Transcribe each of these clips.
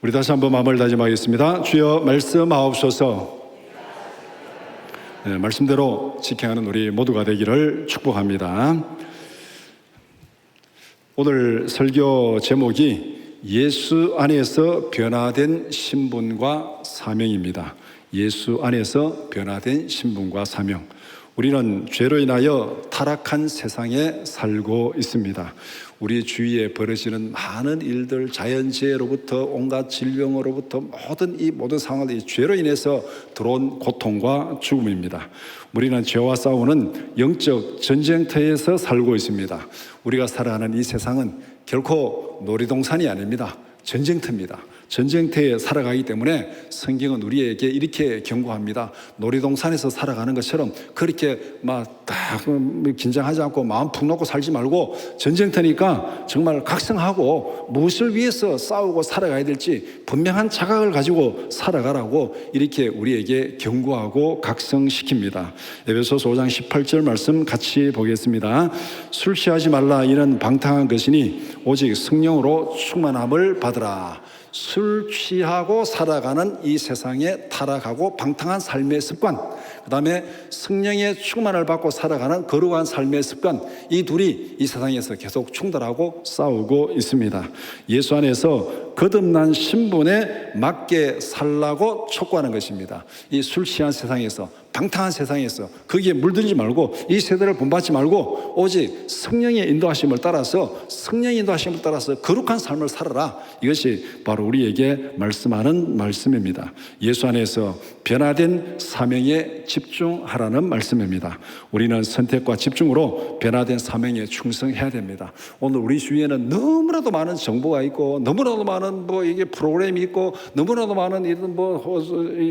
우리 다시 한번 마음을 다짐하겠습니다. 주여 말씀하옵소서. 말씀대로 지켜가는 우리 모두가 되기를 축복합니다. 오늘 설교 제목이 예수 안에서 변화된 신분과 사명입니다. 예수 안에서 변화된 신분과 사명. 우리는 죄로 인하여 타락한 세상에 살고 있습니다. 우리 주위에 벌어지는 많은 일들, 자연재해로부터 온갖 질병으로부터 모든 상황들, 이 죄로 인해서 들어온 고통과 죽음입니다. 우리는 죄와 싸우는 영적 전쟁터에서 살고 있습니다. 우리가 살아가는 이 세상은 결코 놀이동산이 아닙니다. 전쟁터입니다. 전쟁터에 살아가기 때문에 성경은 우리에게 이렇게 경고합니다. 놀이동산에서 살아가는 것처럼 그렇게 긴장하지 않고 마음 푹 놓고 살지 말고, 전쟁터니까 정말 각성하고 무엇을 위해서 싸우고 살아가야 될지 분명한 자각을 가지고 살아가라고 이렇게 우리에게 경고하고 각성시킵니다. 에베소서 5장 18절 말씀 같이 보겠습니다. 술 취하지 말라. 이는 방탕한 것이니 오직 성령으로 충만함을 받으라. 술 취하고 살아가는 이 세상에 타락하고 방탕한 삶의 습관, 그 다음에 성령의 충만을 받고 살아가는 거룩한 삶의 습관, 이 둘이 이 세상에서 계속 충돌하고 싸우고 있습니다. 예수 안에서 거듭난 신분에 맞게 살라고 촉구하는 것입니다. 이 술 취한 세상에서, 방탕한 세상에서 거기에 물들지 말고, 이 세대를 본받지 말고 오직 성령의 인도하심을 따라서 거룩한 삶을 살아라. 이것이 바로 우리에게 말씀하는 말씀입니다. 예수 안에서 변화된 사명에 집중하라는 말씀입니다. 우리는 선택과 집중으로 변화된 사명에 충성해야 됩니다. 오늘 우리 주위에는 너무나도 많은 정보가 있고, 너무나도 많은 이게 프로그램이 있고, 너무나도 많은 이런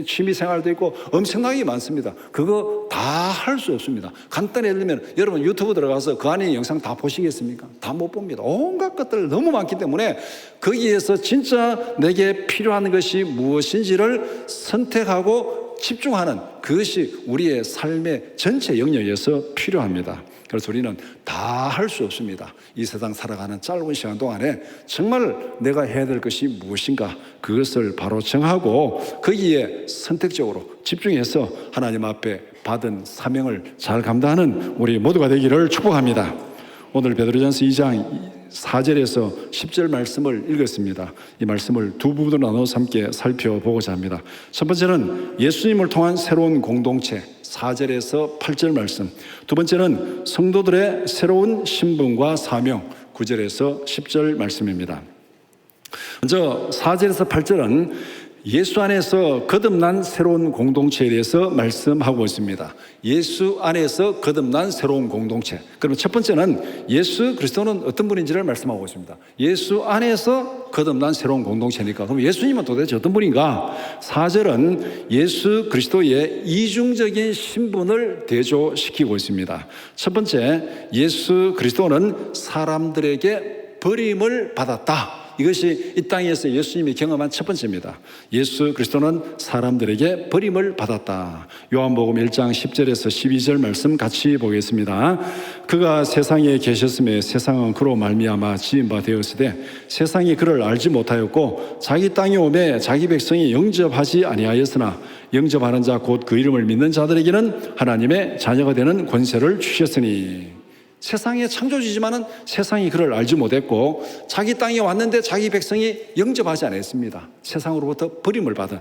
취미 생활도 있고, 엄청나게 많습니다. 그거 다 할 수 없습니다. 간단히 예를 들면 여러분 유튜브 들어가서 그 안에 영상 다 보시겠습니까? 다 못 봅니다. 온갖 것들 너무 많기 때문에 거기에서 진짜 내게 필요한 것이 무엇인지를 선택하고 집중하는, 그것이 우리의 삶의 전체 영역에서 필요합니다. 그래서 우리는 다 할 수 없습니다. 이 세상 살아가는 짧은 시간 동안에 정말 내가 해야 될 것이 무엇인가, 그것을 바로 정하고 거기에 선택적으로 집중해서 하나님 앞에 받은 사명을 잘 감당하는 우리 모두가 되기를 축복합니다. 오늘 베드로전서 2장 4절에서 10절 말씀을 읽었습니다. 이 말씀을 두 부분으로 나눠서 함께 살펴보고자 합니다. 첫 번째는 예수님을 통한 새로운 공동체, 4절에서 8절 말씀. 두 번째는 성도들의 새로운 신분과 사명, 9절에서 10절 말씀입니다. 먼저 4절에서 8절은 예수 안에서 거듭난 새로운 공동체에 대해서 말씀하고 있습니다. 예수 안에서 거듭난 새로운 공동체. 그러면 첫 번째는 예수 그리스도는 어떤 분인지를 말씀하고 있습니다. 예수 안에서 거듭난 새로운 공동체니까 그럼 예수님은 도대체 어떤 분인가? 4절은 예수 그리스도의 이중적인 신분을 대조시키고 있습니다. 첫 번째, 예수 그리스도는 사람들에게 버림을 받았다. 이것이 이 땅에서 예수님이 경험한 첫 번째입니다. 예수 그리스도는 사람들에게 버림을 받았다. 요한복음 1장 10절에서 12절 말씀 같이 보겠습니다. 그가 세상에 계셨음에 세상은 그로 말미암아 지은 바 되었으되 세상이 그를 알지 못하였고 자기 땅에 오매 자기 백성이 영접하지 아니하였으나 영접하는 자 곧 그 이름을 믿는 자들에게는 하나님의 자녀가 되는 권세를 주셨으니. 세상의 창조주지만은 세상이 그를 알지 못했고 자기 땅에 왔는데 자기 백성이 영접하지 않았습니다. 세상으로부터 버림을 받은.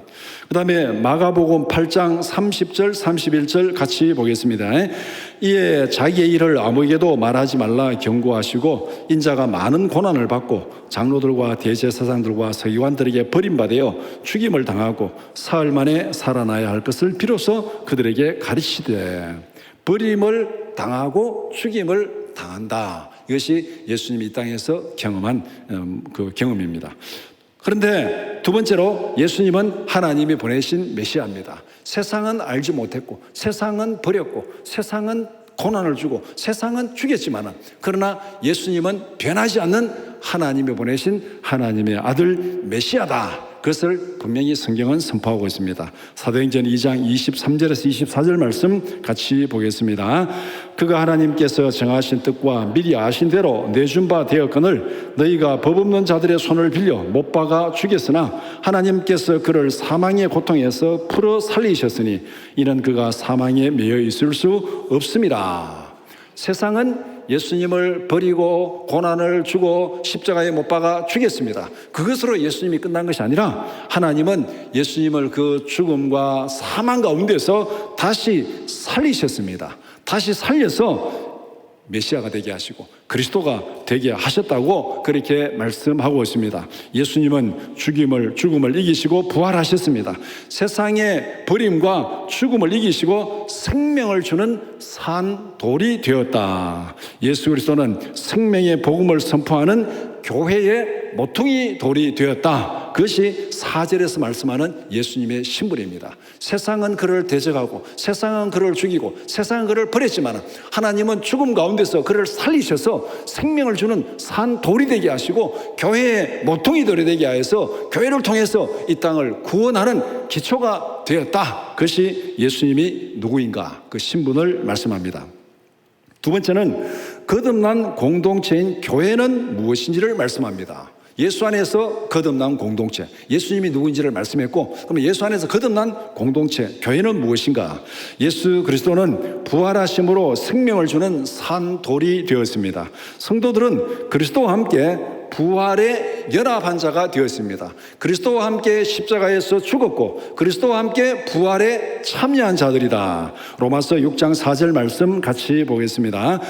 그 다음에 마가복음 8장 30절 31절 같이 보겠습니다. 이에 자기의 일을 아무에게도 말하지 말라 경고하시고 인자가 많은 고난을 받고 장로들과 대제사장들과 서기관들에게 버림받아 죽임을 당하고 사흘 만에 살아나야 할 것을 비로소 그들에게 가르치되. 버림을 당하고 죽임을 당한다. 이것이 예수님이 이 땅에서 경험한 그 경험입니다. 그런데 두 번째로 예수님은 하나님이 보내신 메시아입니다. 세상은 알지 못했고 세상은 버렸고 세상은 고난을 주고 세상은 죽였지만 그러나 예수님은 변하지 않는 하나님이 보내신 하나님의 아들 메시아다. 그것을 분명히 성경은 선포하고 있습니다. 사도행전 2장 23절에서 24절 말씀 같이 보겠습니다. 그가 하나님께서 정하신 뜻과 미리 아신 대로 내준 바 되었거늘 너희가 법 없는 자들의 손을 빌려 못 박아 죽였으나 하나님께서 그를 사망의 고통에서 풀어 살리셨으니 이는 그가 사망에 매여 있을 수 없습니다. 세상은 예수님을 버리고 고난을 주고 십자가에 못 박아 죽였습니다. 그것으로 예수님이 끝난 것이 아니라 하나님은 예수님을 그 죽음과 사망 가운데서 다시 살리셨습니다. 다시 살려서 메시아가 되게 하시고 그리스도가 되게 하셨다고 그렇게 말씀하고 있습니다. 예수님은 죽음을 이기시고 부활하셨습니다. 세상의 버림과 죽음을 이기시고 생명을 주는 산 돌이 되었다. 예수 그리스도는 생명의 복음을 선포하는 교회의 모퉁이 돌이 되었다. 그것이 4절에서 말씀하는 예수님의 신분입니다. 세상은 그를 대적하고 세상은 그를 죽이고 세상은 그를 버렸지만 하나님은 죽음 가운데서 그를 살리셔서 생명을 주는 산 돌이 되게 하시고 교회의 모퉁이 돌이 되게 하여서 교회를 통해서 이 땅을 구원하는 기초가 되었다. 그것이 예수님이 누구인가 그 신분을 말씀합니다. 두 번째는 거듭난 공동체인 교회는 무엇인지를 말씀합니다. 예수 안에서 거듭난 공동체, 예수님이 누구인지를 말씀했고, 그럼 예수 안에서 거듭난 공동체, 교회는 무엇인가? 예수 그리스도는 부활하심으로 생명을 주는 산 돌이 되었습니다. 성도들은 그리스도와 함께 부활의 연합한 자가 되었습니다. 그리스도와 함께 십자가에서 죽었고 그리스도와 함께 부활에 참여한 자들이다. 로마서 6장 4절 말씀 같이 보겠습니다.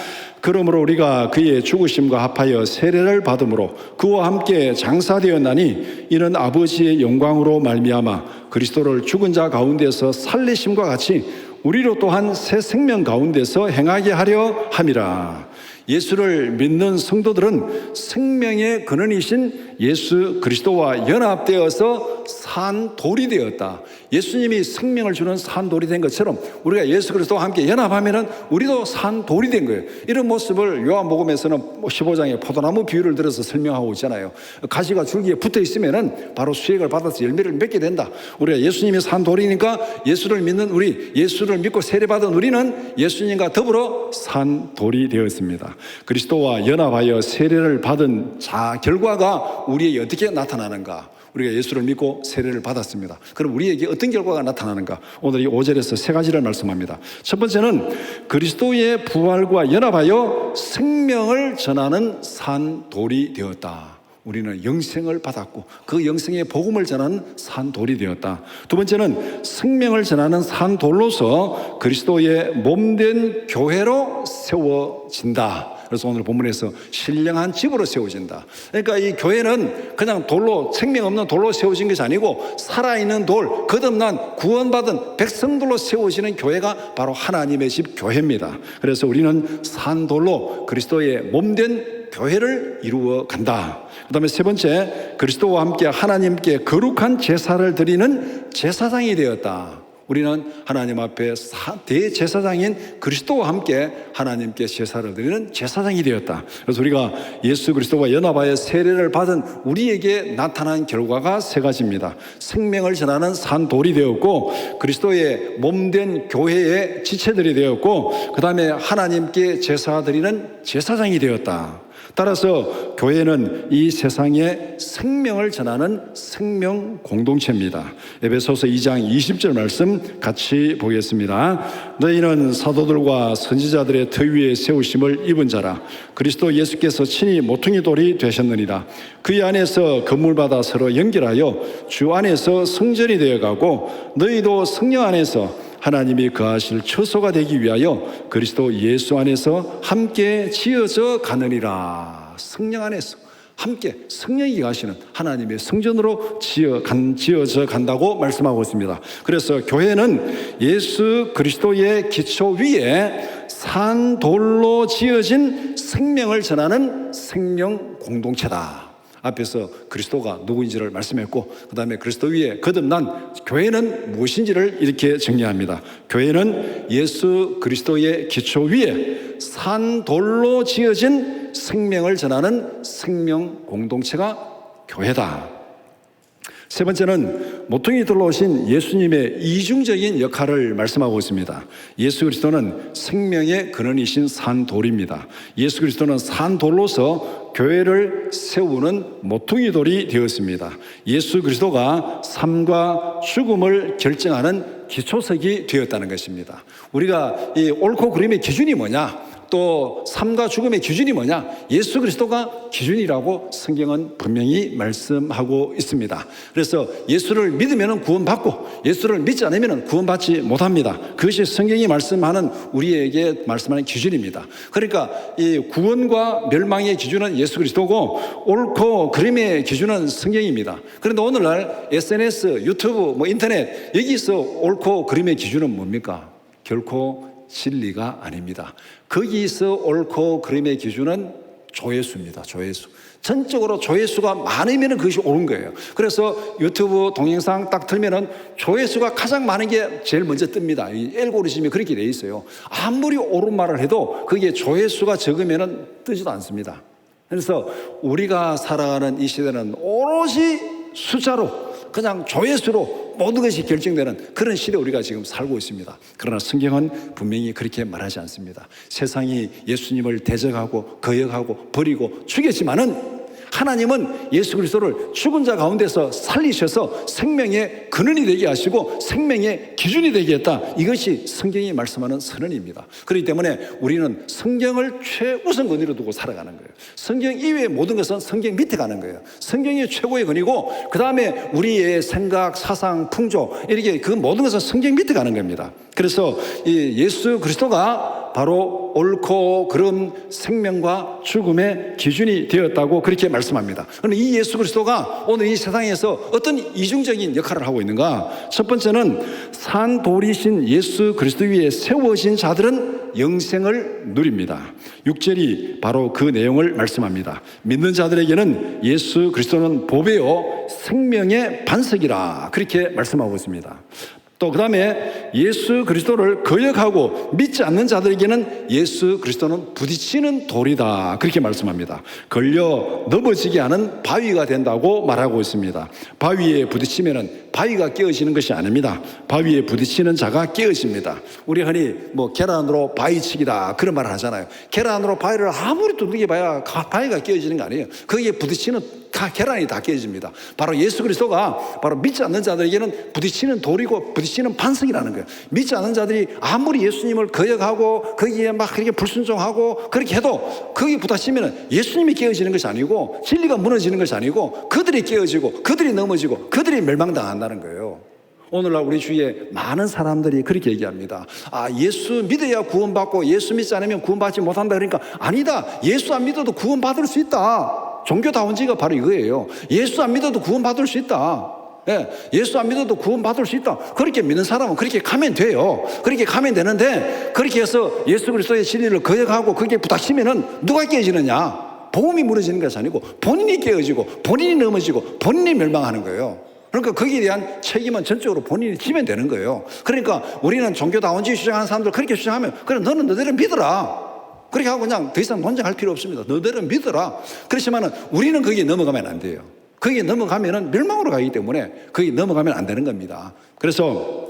그러므로 우리가 그의 죽으심과 합하여 세례를 받음으로 그와 함께 장사되었나니 이는 아버지의 영광으로 말미암아 그리스도를 죽은 자 가운데서 살리심과 같이 우리로 또한 새 생명 가운데서 행하게 하려 함이라. 예수를 믿는 성도들은 생명의 근원이신 예수 그리스도와 연합되어서 산 돌이 되었다. 예수님이 생명을 주는 산 돌이 된 것처럼 우리가 예수 그리스도와 함께 연합하면은 우리도 산 돌이 된 거예요. 이런 모습을 요한복음에서는 15장에 포도나무 비유를 들어서 설명하고 있잖아요. 가지가 줄기에 붙어 있으면은 바로 수액을 받아서 열매를 맺게 된다. 우리가 예수님이 산 돌이니까 예수를 믿는 우리, 예수를 믿고 세례받은 우리는 예수님과 더불어 산 돌이 되었습니다. 그리스도와 연합하여 세례를 받은 자 결과가 우리에게 어떻게 나타나는가? 우리가 예수를 믿고 세례를 받았습니다. 그럼 우리에게 어떤 결과가 나타나는가? 오늘 이 5절에서 세 가지를 말씀합니다. 첫 번째는 그리스도의 부활과 연합하여 생명을 전하는 산 돌이 되었다. 우리는 영생을 받았고 그 영생의 복음을 전하는 산 돌이 되었다. 두 번째는 생명을 전하는 산 돌로서 그리스도의 몸된 교회로 세워진다. 그래서 오늘 본문에서 신령한 집으로 세워진다. 그러니까 이 교회는 그냥 돌로, 생명 없는 돌로 세워진 것이 아니고 살아있는 돌, 거듭난 구원받은 백성들로 세워지는 교회가 바로 하나님의 집 교회입니다. 그래서 우리는 산돌로 그리스도의 몸된 교회를 이루어 간다. 그 다음에 세 번째, 그리스도와 함께 하나님께 거룩한 제사를 드리는 제사장이 되었다. 우리는 하나님 앞에 대제사장인 그리스도와 함께 하나님께 제사를 드리는 제사장이 되었다. 그래서 우리가 예수 그리스도와 연합하여 세례를 받은 우리에게 나타난 결과가 세 가지입니다. 생명을 전하는 산돌이 되었고 그리스도의 몸된 교회의 지체들이 되었고 그 다음에 하나님께 제사 드리는 제사장이 되었다. 따라서 교회는 이 세상에 생명을 전하는 생명 공동체입니다. 에베소서 2장 20절 말씀 같이 보겠습니다. 너희는 사도들과 선지자들의 터 위에 세우심을 입은 자라. 그리스도 예수께서 친히 모퉁이 돌이 되셨느니라. 그의 안에서 건물받아 서로 연결하여 주 안에서 성전이 되어가고 너희도 성령 안에서 하나님이 거하실 처소가 되기 위하여 그리스도 예수 안에서 함께 지어져 가느니라. 성령 안에서 함께 성령이 가시는 하나님의 성전으로 지어져 간다고 말씀하고 있습니다. 그래서 교회는 예수 그리스도의 기초 위에 산돌로 지어진 생명을 전하는 생명 공동체다. 앞에서 그리스도가 누구인지를 말씀했고 그 다음에 그리스도 위에 거듭난 교회는 무엇인지를 이렇게 정리합니다. 교회는 예수 그리스도의 기초 위에 산돌로 지어진 생명을 전하는 생명 공동체가 교회다. 세 번째는 모퉁이돌로 오신 예수님의 이중적인 역할을 말씀하고 있습니다. 예수 그리스도는 생명의 근원이신 산돌입니다. 예수 그리스도는 산돌로서 교회를 세우는 모퉁이돌이 되었습니다. 예수 그리스도가 삶과 죽음을 결정하는 기초석이 되었다는 것입니다. 우리가 이 옳고 그름의 기준이 뭐냐? 또 삶과 죽음의 기준이 뭐냐? 예수 그리스도가 기준이라고 성경은 분명히 말씀하고 있습니다. 그래서 예수를 믿으면 구원받고 예수를 믿지 않으면 구원받지 못합니다. 그것이 성경이 말씀하는 우리에게 말씀하는 기준입니다. 그러니까 이 구원과 멸망의 기준은 예수 그리스도고 옳고 그름의 기준은 성경입니다. 그런데 오늘날 SNS, 유튜브, 인터넷 여기서 옳고 그름의 기준은 뭡니까? 결코 진리가 아닙니다. 거기서 옳고 그름의 기준은 조회수입니다. 조회수. 전적으로 조회수가 많으면 그것이 옳은 거예요. 그래서 유튜브 동영상 딱 틀면은 조회수가 가장 많은 게 제일 먼저 뜹니다. 이 알고리즘이 그렇게 돼 있어요. 아무리 옳은 말을 해도 그게 조회수가 적으면은 뜨지도 않습니다. 그래서 우리가 살아가는 이 시대는 오롯이 숫자로, 그냥 조회수로 모든 것이 결정되는 그런 시대에 우리가 지금 살고 있습니다. 그러나 성경은 분명히 그렇게 말하지 않습니다. 세상이 예수님을 대적하고 거역하고 버리고 죽였지만은 하나님은 예수 그리스도를 죽은 자 가운데서 살리셔서 생명의 근원이 되게 하시고 생명의 기준이 되게 했다. 이것이 성경이 말씀하는 선언입니다. 그렇기 때문에 우리는 성경을 최우선 근위로 두고 살아가는 거예요. 성경 이외의 모든 것은 성경 밑에 가는 거예요. 성경이 최고의 근위고 그 다음에 우리의 생각, 사상, 풍조 이렇게 그 모든 것은 성경 밑에 가는 겁니다. 그래서 이 예수 그리스도가 바로 옳고 그름 생명과 죽음의 기준이 되었다고 그렇게 말씀합니다. 그런데 이 예수 그리스도가 오늘 이 세상에서 어떤 이중적인 역할을 하고 있는가? 첫 번째는 산돌이신 예수 그리스도 위에 세워진 자들은 영생을 누립니다. 6절이 바로 그 내용을 말씀합니다. 믿는 자들에게는 예수 그리스도는 보배요 생명의 반석이라 그렇게 말씀하고 있습니다. 또 그 다음에 예수 그리스도를 거역하고 믿지 않는 자들에게는 예수 그리스도는 부딪히는 돌이다 그렇게 말씀합니다. 걸려 넘어지게 하는 바위가 된다고 말하고 있습니다. 바위에 부딪히면 바위가 깨어지는 것이 아닙니다. 바위에 부딪히는 자가 깨어집니다. 우리 흔히 계란으로 바위치기다 그런 말을 하잖아요. 계란으로 바위를 아무리 두들겨 봐야 바위가 깨어지는 거 아니에요. 거기에 부딪히는 계란이 다 깨집니다. 바로 예수 그리스도가 바로 믿지 않는 자들에게는 부딪히는 돌이고 부딪히는 반석이라는 거예요. 믿지 않는 자들이 아무리 예수님을 거역하고 거기에 막 그렇게 불순종하고 그렇게 해도 거기에 부딪히면 예수님이 깨어지는 것이 아니고 진리가 무너지는 것이 아니고 그들이 깨어지고 그들이 넘어지고 그들이 멸망당한다는 거예요. 오늘날 우리 주위에 많은 사람들이 그렇게 얘기합니다. 예수 믿어야 구원받고 예수 믿지 않으면 구원받지 못한다. 그러니까 아니다. 예수 안 믿어도 구원받을 수 있다. 종교다원지가 바로 이거예요. 예수 안 믿어도 구원받을 수 있다. 예수 안 믿어도 구원받을 수 있다. 그렇게 믿는 사람은 그렇게 가면 돼요. 그렇게 가면 되는데 그렇게 해서 예수 그리스도의 진리를 거역하고 그렇게 부닥치면은 누가 깨어지느냐? 복음이 무너지는 것이 아니고 본인이 깨어지고 본인이 넘어지고 본인이 멸망하는 거예요. 그러니까 거기에 대한 책임은 전적으로 본인이 지면 되는 거예요. 그러니까 우리는 종교다원주의 주장하는 사람들 그렇게 주장하면 그래 너는 너대로 믿어라. 그렇게 하고 그냥 더 이상 논쟁할 필요 없습니다. 너대로 믿어라. 그렇지만은 우리는 거기에 넘어가면 안 돼요. 거기에 넘어가면은 멸망으로 가기 때문에 거기에 넘어가면 안 되는 겁니다. 그래서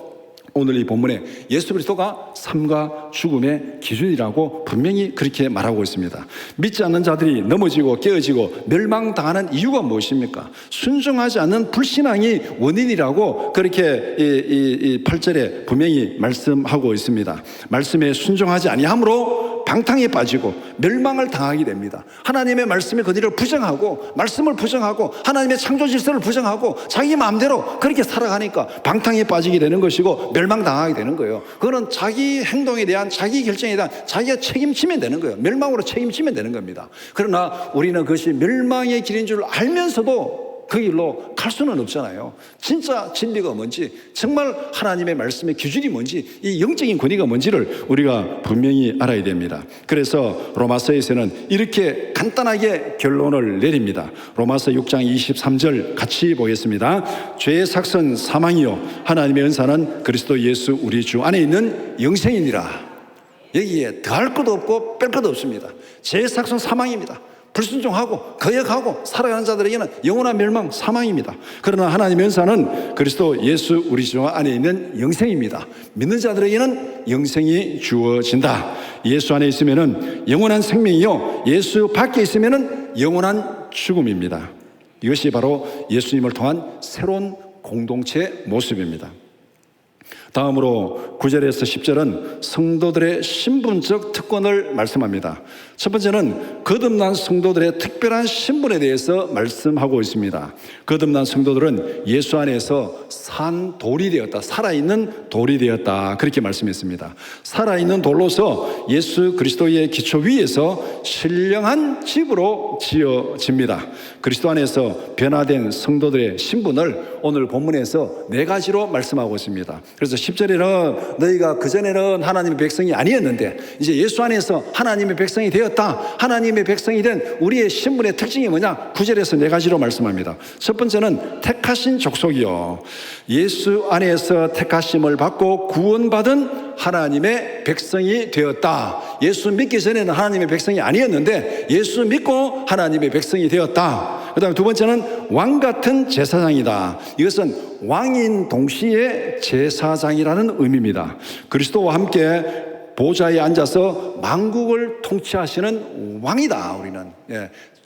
오늘 이 본문에 예수 그리스도가 삶과 죽음의 기준이라고 분명히 그렇게 말하고 있습니다. 믿지 않는 자들이 넘어지고 깨어지고 멸망당하는 이유가 무엇입니까? 순종하지 않는 불신앙이 원인이라고 그렇게 이 8절에 분명히 말씀하고 있습니다. 말씀에 순종하지 아니함으로 방탕에 빠지고 멸망을 당하게 됩니다. 하나님의 말씀의 권위를 부정하고 말씀을 부정하고 하나님의 창조 질서를 부정하고 자기 마음대로 그렇게 살아가니까 방탕에 빠지게 되는 것이고 멸망당하게 되는 거예요. 그거는 자기 행동에 대한 자기 결정에 대한 자기가 책임지면 되는 거예요. 멸망으로 책임지면 되는 겁니다. 그러나 우리는 그것이 멸망의 길인 줄 알면서도 그 길로 갈 수는 없잖아요. 진짜 진리가 뭔지, 정말 하나님의 말씀의 기준이 뭔지, 이 영적인 권위가 뭔지를 우리가 분명히 알아야 됩니다. 그래서 로마서에서는 이렇게 간단하게 결론을 내립니다. 로마서 6장 23절 같이 보겠습니다. 죄의 삭선 사망이요 하나님의 은사는 그리스도 예수 우리 주 안에 있는 영생이니라. 여기에 더할 것도 없고 뺄 것도 없습니다. 죄의 삭선 사망입니다. 불순종하고 거역하고 살아가는 자들에게는 영원한 멸망, 사망입니다. 그러나 하나님의 은사는 그리스도 예수 우리 주 안에 있는 영생입니다. 믿는 자들에게는 영생이 주어진다. 예수 안에 있으면은 영원한 생명이요, 예수 밖에 있으면은 영원한 죽음입니다. 이것이 바로 예수님을 통한 새로운 공동체의 모습입니다. 다음으로 9절에서 10절은 성도들의 신분적 특권을 말씀합니다. 첫 번째는 거듭난 성도들의 특별한 신분에 대해서 말씀하고 있습니다. 거듭난 성도들은 예수 안에서 산 돌이 되었다, 살아있는 돌이 되었다, 그렇게 말씀했습니다. 살아있는 돌로서 예수 그리스도의 기초 위에서 신령한 집으로 지어집니다. 그리스도 안에서 변화된 성도들의 신분을 오늘 본문에서 네 가지로 말씀하고 있습니다. 그래서 10절에는 너희가 그전에는 하나님의 백성이 아니었는데 이제 예수 안에서 하나님의 백성이 되었다. 하나님의 백성이 된 우리의 신분의 특징이 뭐냐? 9절에서 네 가지로 말씀합니다. 첫 번째는 택하신 족속이요, 예수 안에서 택하심을 받고 구원받은 하나님의 백성이 되었다. 예수 믿기 전에는 하나님의 백성이 아니었는데 예수 믿고 하나님의 백성이 되었다. 그 다음에 두 번째는 왕같은 제사장이다. 이것은 왕인 동시에 제사장이라는 의미입니다. 그리스도와 함께 보좌에 앉아서 만국을 통치하시는 왕이다. 우리는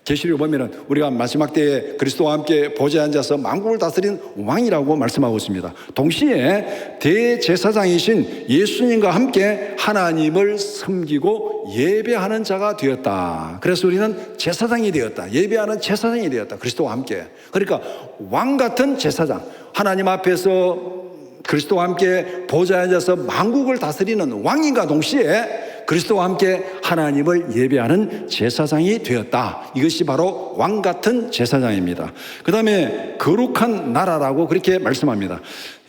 계시록에 보면은 우리가 마지막 때에 그리스도와 함께 보좌에 앉아서 만국을 다스리는 왕이라고 말씀하고 있습니다. 동시에 대제사장이신 예수님과 함께 하나님을 섬기고 예배하는 자가 되었다. 그래서 우리는 제사장이 되었다. 예배하는 제사장이 되었다. 그리스도와 함께. 그러니까 왕 같은 제사장, 하나님 앞에서 그리스도와 함께 보좌에 앉아서 만국을 다스리는 왕인과 동시에 그리스도와 함께 하나님을 예배하는 제사장이 되었다. 이것이 바로 왕 같은 제사장입니다. 그 다음에 거룩한 나라라고 그렇게 말씀합니다.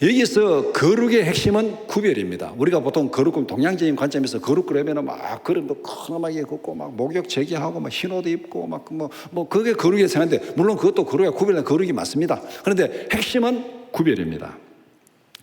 여기서 거룩의 핵심은 구별입니다. 우리가 보통 거룩은 동양적인 관점에서 거룩 그러면은 막 그런 커나하게 걷고 막 목욕 제기하고 막 흰옷 입고 막 그게 거룩이 생각하는데, 물론 그것도 거룩이야, 구별은 거룩이 맞습니다. 그런데 핵심은 구별입니다.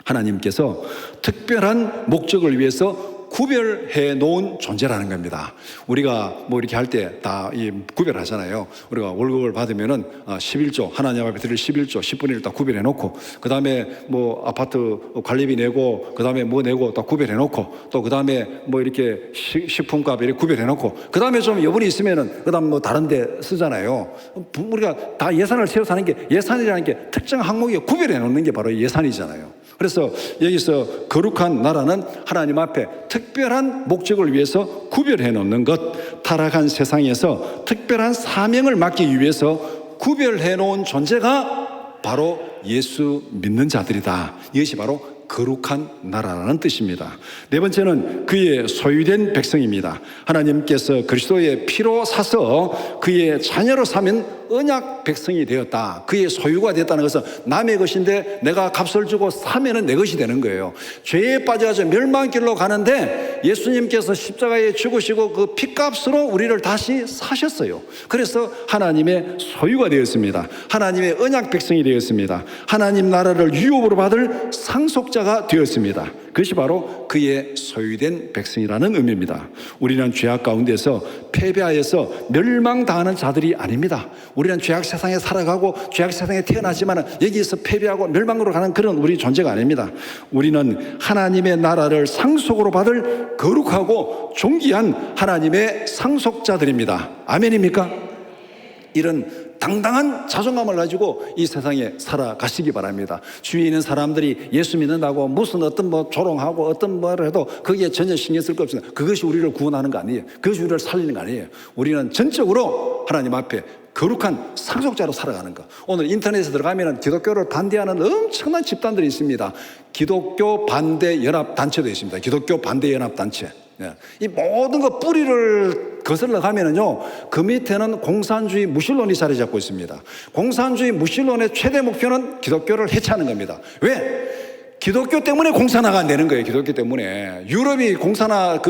하나님께서 특별한 목적을 위해서 구별해 놓은 존재라는 겁니다. 우리가 뭐 이렇게 할 때 다 구별하잖아요. 우리가 월급을 받으면은 11조, 하나님 앞에 드릴 11조, 10분의 1 다 구별해 놓고, 그 다음에 뭐 아파트 관리비 내고, 그 다음에 뭐 내고 다 구별해 놓고, 또 그 다음에 뭐 이렇게 식품값 이렇게 구별해 놓고, 그 다음에 좀 여분이 있으면은 그 다음 뭐 다른 데 쓰잖아요. 우리가 다 예산을 세워서 하는 게, 예산이라는 게 특정 항목에 구별해 놓는 게 바로 예산이잖아요. 그래서 여기서 거룩한 나라는 하나님 앞에 특별한 목적을 위해서 구별해 놓는 것, 타락한 세상에서 특별한 사명을 맡기 위해서 구별해 놓은 존재가 바로 예수 믿는 자들이다. 이것이 바로 거룩한 나라라는 뜻입니다. 네 번째는 그의 소유된 백성입니다. 하나님께서 그리스도의 피로 사서 그의 자녀로 삼은 언약 백성이 되었다. 그의 소유가 됐다는 것은 남의 것인데 내가 값을 주고 사면은 내 것이 되는 거예요. 죄에 빠져서 멸망길로 가는데 예수님께서 십자가에 죽으시고 그 피값으로 우리를 다시 사셨어요. 그래서 하나님의 소유가 되었습니다. 하나님의 언약 백성이 되었습니다. 하나님 나라를 유업으로 받을 상속자가 되었습니다. 그것이 바로 그의 소유된 백성이라는 의미입니다. 우리는 죄악 가운데서 패배하여서 멸망당하는 자들이 아닙니다. 우리는 죄악 세상에 살아가고 죄악 세상에 태어나지만 여기에서 패배하고 멸망으로 가는 그런 우리 존재가 아닙니다. 우리는 하나님의 나라를 상속으로 받을 거룩하고 존귀한 하나님의 상속자들입니다. 아멘입니까? 이런 당당한 자존감을 가지고 이 세상에 살아가시기 바랍니다. 주위에 있는 사람들이 예수 믿는다고 무슨 어떤 조롱하고 어떤 말을 해도 거기에 전혀 신경 쓸 거 없습니다. 그것이 우리를 구원하는 거 아니에요. 그것이 우리를 살리는 거 아니에요. 우리는 전적으로 하나님 앞에 거룩한 상속자로 살아가는 것. 오늘 인터넷에 들어가면 기독교를 반대하는 엄청난 집단들이 있습니다. 기독교 반대 연합단체도 있습니다. 기독교 반대 연합단체. 이 모든 거 뿌리를 거슬러 가면은요, 그 밑에는 공산주의 무신론이 자리 잡고 있습니다. 공산주의 무신론의 최대 목표는 기독교를 해체하는 겁니다. 왜? 기독교 때문에 공산화가 안 되는 거예요. 기독교 때문에. 유럽이 공산화,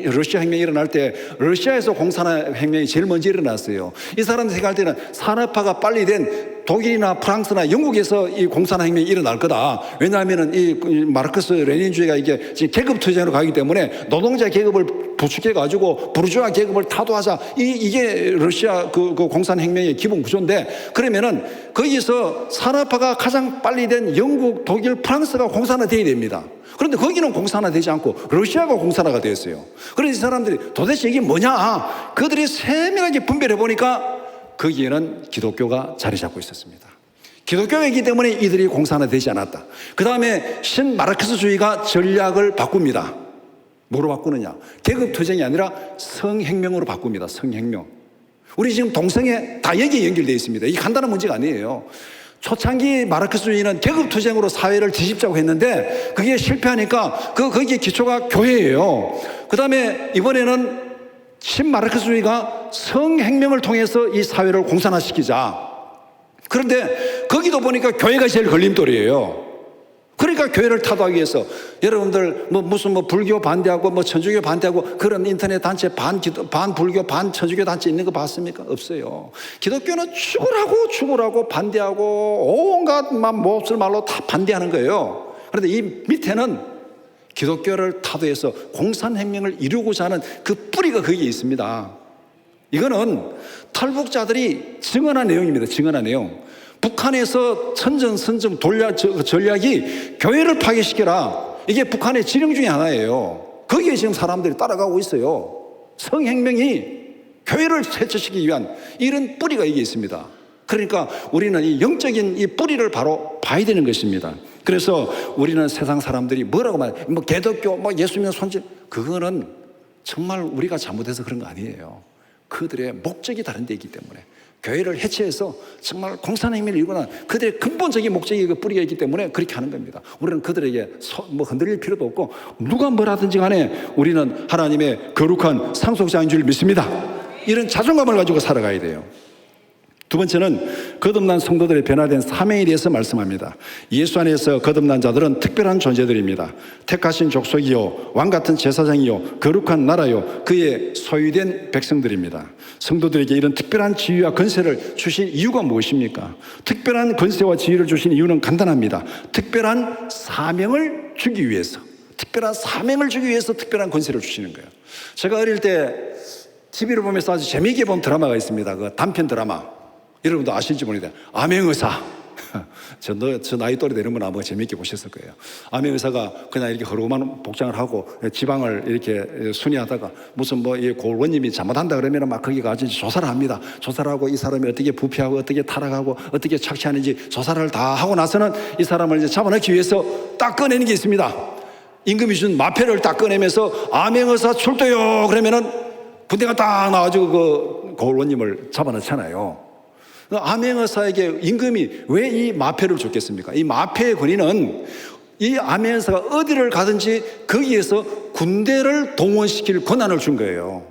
러시아 혁명이 일어날 때 러시아에서 공산화 혁명이 제일 먼저 일어났어요. 이 사람들 생각할 때는 산업화가 빨리 된 독일이나 프랑스나 영국에서 이 공산화 혁명이 일어날 거다. 왜냐하면은 이 마르크스 레닌주의가 이게 지금 계급 투쟁으로 가기 때문에 노동자 계급을 부축해가지고 부르주아 계급을 타도하자. 이게 러시아 그 공산혁명의 기본 구조인데, 그러면은 거기서 산업화가 가장 빨리 된 영국, 독일, 프랑스가 공산화되어야 됩니다. 그런데 거기는 공산화되지 않고 러시아가 공산화가 되었어요. 그래서 이 사람들이 도대체 이게 뭐냐? 그들이 세밀하게 분별해 보니까 거기에는 기독교가 자리 잡고 있었습니다. 기독교이기 때문에 이들이 공산화되지 않았다. 그 다음에 신마르크스주의가 전략을 바꿉니다. 뭐로 바꾸느냐? 계급투쟁이 아니라 성혁명으로 바꿉니다. 성혁명. 우리 지금 동성애 다 여기에 연결되어 있습니다. 이게 간단한 문제가 아니에요. 초창기 마르크스주의는 계급투쟁으로 사회를 뒤집자고 했는데 그게 실패하니까 거기에 기초가 교회예요. 그 다음에 이번에는 신마르크스주의가 성혁명을 통해서 이 사회를 공산화시키자. 그런데 거기도 보니까 교회가 제일 걸림돌이에요. 그러니까 교회를 타도하기 위해서 여러분들 무슨 불교 반대하고 천주교 반대하고 그런 인터넷 단체 반 불교 반 천주교 단체 있는 거 봤습니까? 없어요. 기독교는 죽으라고 반대하고 온갖 몹쓸 말로 다 반대하는 거예요. 그런데 이 밑에는 기독교를 타도해서 공산혁명을 이루고자 하는 그 뿌리가 거기에 있습니다. 이거는 탈북자들이 증언한 내용입니다. 증언한 내용. 북한에서 천전선정 전략이 교회를 파괴시켜라. 이게 북한의 지령 중에 하나예요. 거기에 지금 사람들이 따라가고 있어요. 성혁명이 교회를 해체시키기 위한 이런 뿌리가 여기 있습니다. 그러니까 우리는 이 영적인 이 뿌리를 바로 봐야 되는 것입니다. 그래서 우리는 세상 사람들이 뭐라고 말해? 개독교, 예수 믿는 손질. 그거는 정말 우리가 잘못해서 그런 거 아니에요. 그들의 목적이 다른 데 있기 때문에. 교회를 해체해서 정말 공산혁명을 이루고 그들의 근본적인 목적이 그 뿌리가 있기 때문에 그렇게 하는 겁니다. 우리는 그들에게 흔들릴 필요도 없고 누가 뭐라든지 간에 우리는 하나님의 거룩한 상속자인 줄 믿습니다. 이런 자존감을 가지고 살아가야 돼요. 두 번째는 거듭난 성도들의 변화된 사명에 대해서 말씀합니다. 예수 안에서 거듭난 자들은 특별한 존재들입니다. 택하신 족속이요 왕같은 제사장이요 거룩한 나라요 그의 소유된 백성들입니다. 성도들에게 이런 특별한 지위와 권세를 주신 이유가 무엇입니까? 특별한 권세와 지위를 주신 이유는 간단합니다. 특별한 사명을 주기 위해서, 특별한 사명을 주기 위해서 특별한 권세를 주시는 거예요. 제가 어릴 때 TV를 보면서 아주 재미있게 본 드라마가 있습니다. 그 단편 드라마. 여러분도 아실지 모르겠는데 암행의사. 저 나이 또래 되는 분 아마 재미있게 보셨을 거예요. 암행의사가 그냥 이렇게 허름한 복장을 하고 지방을 이렇게 순회하다가 무슨 이 고원님이 잘못한다 그러면 막 거기 가서 조사를 합니다. 조사를 하고 이 사람이 어떻게 부패하고 어떻게 타락하고 어떻게 착취하는지 조사를 다 하고 나서는 이 사람을 이제 잡아넣기 위해서 딱 꺼내는 게 있습니다. 임금이 준 마패를 딱 꺼내면서 암행의사 출도요 그러면은 군대가 딱 나와가지고 그 고원님을 잡아넣잖아요. 암행의사에게 임금이 왜 이 마패를 줬겠습니까? 이 마패의 권위는 이 암행의사가 어디를 가든지 거기에서 군대를 동원시킬 권한을 준 거예요.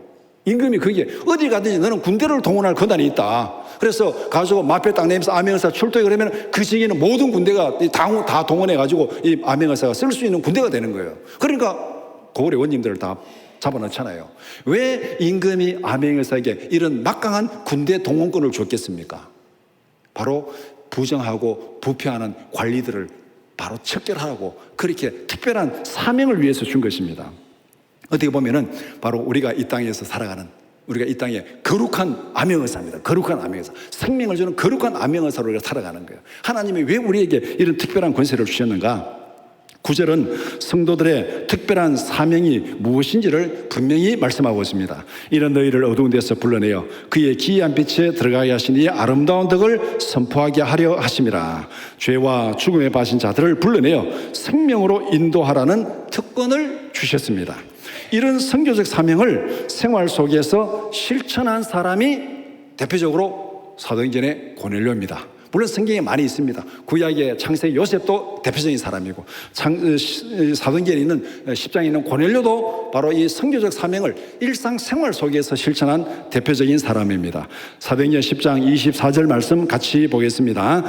임금이 거기에 어디 가든지 너는 군대를 동원할 권한이 있다. 그래서 가지고 마패 딱 내면서 암행의사 출동해 그러면 그 시기에는 모든 군대가 다 동원해가지고 이 암행의사가 쓸 수 있는 군대가 되는 거예요. 그러니까 고을의 원님들을 다 잡아넣잖아요. 왜 임금이 암행의사에게 이런 막강한 군대 동원권을 줬겠습니까? 바로 부정하고 부패하는 관리들을 바로 척결하라고 그렇게 특별한 사명을 위해서 준 것입니다. 어떻게 보면은 바로 우리가 이 땅에서 살아가는 우리가 이 땅에 거룩한 암행의사입니다. 거룩한 암행의사. 생명을 주는 거룩한 암행의사로 우리가 살아가는 거예요. 하나님이 왜 우리에게 이런 특별한 권세를 주셨는가? 9절은 성도들의 특별한 사명이 무엇인지를 분명히 말씀하고 있습니다. 이런 너희를 어두운 데서 불러내어 그의 기이한 빛에 들어가게 하신 이의 아름다운 덕을 선포하게 하려 하심이라. 죄와 죽음에 빠진 자들을 불러내어 생명으로 인도하라는 특권을 주셨습니다. 이런 선교적 사명을 생활 속에서 실천한 사람이 대표적으로 사도행전의 고넬료입니다. 물론 성경에 많이 있습니다. 구약의 창세기 요셉도 대표적인 사람이고 사도행전에 있는 10장에 있는 고넬료도 바로 이 선교적 사명을 일상생활 속에서 실천한 대표적인 사람입니다. 사도행전 10장 24절 말씀 같이 보겠습니다.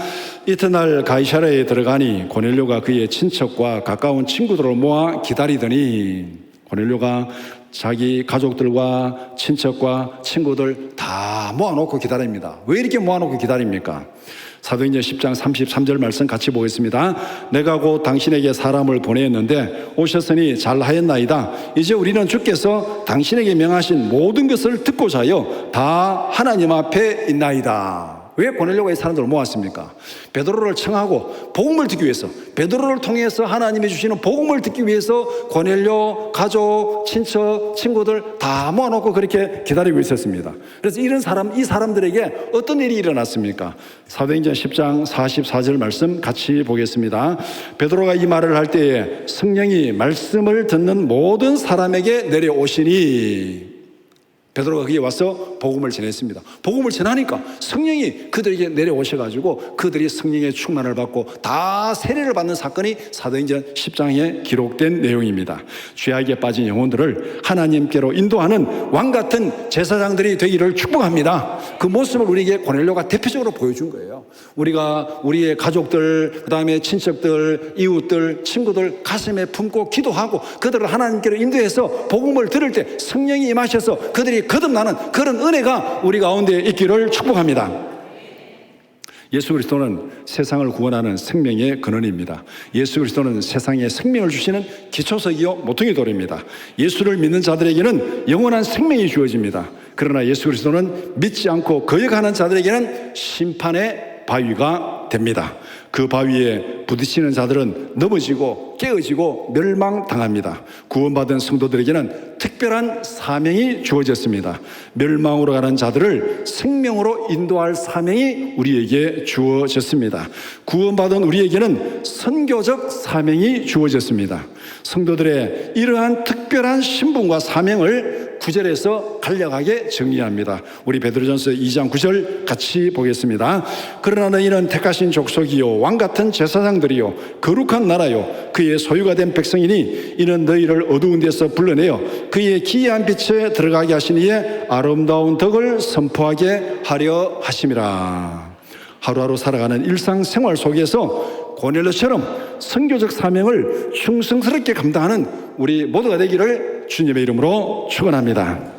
이튿날 가이사랴에 들어가니 고넬료가 그의 친척과 가까운 친구들을 모아 기다리더니 고넬료가 자기 가족들과 친척과 친구들 다 모아놓고 기다립니다. 왜 이렇게 모아놓고 기다립니까? 사도행전 10장 33절 말씀 같이 보겠습니다. 내가 곧 당신에게 사람을 보내었는데 오셨으니 잘하였나이다. 이제 우리는 주께서 당신에게 명하신 모든 것을 듣고자 하여 다 하나님 앞에 있나이다. 왜 보내려고 이 사람들을 모았습니까? 베드로를 청하고 복음을 듣기 위해서, 베드로를 통해서 하나님이 주시는 복음을 듣기 위해서 고넬료, 가족, 친척, 친구들 다 모아놓고 그렇게 기다리고 있었습니다. 그래서 이 사람들에게 어떤 일이 일어났습니까? 사도행전 10장 44절 말씀 같이 보겠습니다. 베드로가 이 말을 할 때에 성령이 말씀을 듣는 모든 사람에게 내려오시니, 베드로가 거기에 와서 복음을 전했습니다. 복음을 전하니까 성령이 그들에게 내려오셔가지고 그들이 성령의 충만을 받고 다 세례를 받는 사건이 사도행전 10장에 기록된 내용입니다. 죄악에 빠진 영혼들을 하나님께로 인도하는 왕같은 제사장들이 되기를 축복합니다. 그 모습을 우리에게 고넬료가 대표적으로 보여준 거예요. 우리가 우리의 가족들, 그 다음에 친척들, 이웃들, 친구들 가슴에 품고 기도하고 그들을 하나님께로 인도해서 복음을 들을 때 성령이 임하셔서 그들이 거듭나는 그런 은혜가 우리 가운데 있기를 축복합니다. 예수 그리스도는 세상을 구원하는 생명의 근원입니다. 예수 그리스도는 세상에 생명을 주시는 기초석이요 모퉁이 돌입니다. 예수를 믿는 자들에게는 영원한 생명이 주어집니다. 그러나 예수 그리스도는 믿지 않고 거역하는 자들에게는 심판의 바위가 됩니다. 그 바위에 부딪히는 자들은 넘어지고 깨어지고 멸망당합니다. 구원받은 성도들에게는 특별한 사명이 주어졌습니다. 멸망으로 가는 자들을 생명으로 인도할 사명이 우리에게 주어졌습니다. 구원받은 우리에게는 선교적 사명이 주어졌습니다. 성도들의 이러한 특별한 신분과 사명을 9절에서 간략하게 정리합니다. 우리 베드로전서 2장 9절 같이 보겠습니다. 그러나 너희는 택하신 족속이요 왕같은 제사장들이요 거룩한 나라요 그의 소유가 된 백성이니 이는 너희를 어두운 데서 불러내어 그의 기이한 빛에 들어가게 하신 이의 아름다운 덕을 선포하게 하려 하심이라. 하루하루 살아가는 일상생활 속에서 고넬료처럼 선교적 사명을 충성스럽게 감당하는 우리 모두가 되기를 주님의 이름으로 축원합니다.